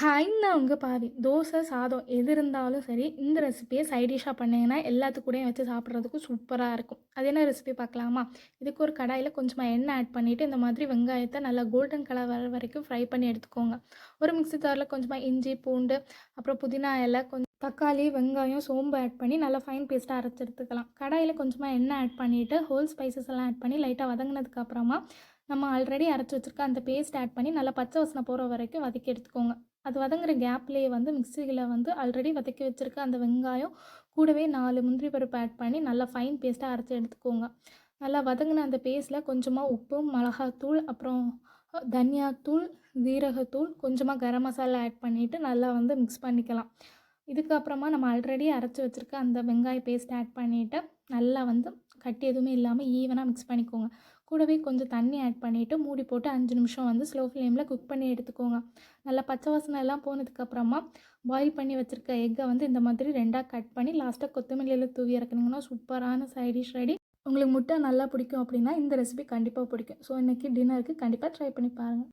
Hi நான் உங்க பாவி. தோசை, சாதம் எது இருந்தாலும் சரி, இந்த ரெசிபிய சைட் டிஷ்ஷா பண்ணீங்கன்னா, எல்லாத்து கூடயும் வச்சு சாப்பிட்றதுக்கு சூப்பரா இருக்கும். அது என்ன ரெசிபி பார்க்கலாமா? இதுக்கு ஒரு கடாயில கொஞ்சமா எண்ணெய் ஆட் பண்ணிட்டு, இந்த மாதிரி வெங்காயத்த நல்லா கோல்டன் கலர் வர வரைக்கும் ஃப்ரை பண்ணி எடுத்துக்கோங்க. ஒரு மிக்ஸி ஜார்ல கொஞ்சமா இஞ்சி, பூண்டு, அப்புறம் புதினா இலை, கொஞ்சம் தக்காளி, வெங்காயம், சோம்பு ஆட் பண்ணி நல்லா ஃபைன் பேஸ்ட்டா அரைச்சு எடுத்துக்கலாம். கடாயில கொஞ்சமா எண்ணெய் ஆட் பண்ணிட்டு, ஹோல் ஸ்பைசஸ் எல்லாம் ஆட் பண்ணி லைட்டா வதங்குனதுக்கு அப்புறமா, நம்ம ஆல்ரெடி அரைச்சு வச்சிருக்க அந்த பேஸ்ட் ஆட் பண்ணி நல்லா பச்சை வாசனை போகிற வரைக்கும் வதக்கி எடுத்துக்கோங்க. அது வதங்குற கேப்லேயே வந்து மிக்ஸியில் வந்து ஆல்ரெடி வதக்கி வச்சுருக்க அந்த வெங்காயம் கூடவே 4 முந்திரி பருப்பு ஆட் பண்ணி நல்லா ஃபைன் பேஸ்ட்டாக அரைச்சி எடுத்துக்கோங்க. நல்லா வதங்கின அந்த பேஸ்ட்டில் கொஞ்சமாக உப்பு, மிளகாத்தூள், அப்புறம் தனியாத்தூள், ஜீரகத்தூள், கொஞ்சமாக கரம் மசாலா ஆட் பண்ணிவிட்டு நல்லா வந்து மிக்ஸ் பண்ணிக்கலாம். இதுக்கப்புறமா நம்ம ஆல்ரெடி அரைச்சி வச்சுருக்க அந்த வெங்காய பேஸ்ட் ஆட் பண்ணிவிட்டு நல்லா வந்து கட்டி எதுவுமே இல்லாமல் ஈவனாக மிக்ஸ் பண்ணிக்கோங்க. கூடவே கொஞ்சம் தண்ணி ஆட் பண்ணிவிட்டு மூடி போட்டு 5 நிமிஷம் வந்து ஸ்லோ ஃப்ளேமில் குக் பண்ணி எடுத்துக்கோங்க. நல்லா பச்சை வாசனை எல்லாம் போனதுக்கப்புறமா பாயில் பண்ணி வச்சுருக்க எக்கை வந்து இந்த மாதிரி 2ஆக கட் பண்ணி லாஸ்ட்டாக கொத்தமல்லியில் தூவி இறக்குனீங்கன்னா சூப்பரான சைட் டிஷ் ரெடி. உங்களுக்கு முட்டை நல்லா பிடிக்கும் அப்படின்னா இந்த ரெசிபி கண்டிப்பாக பிடிக்கும். ஸோ இன்றைக்கி டின்னருக்கு கண்டிப்பாக ட்ரை பண்ணி பாருங்கள்.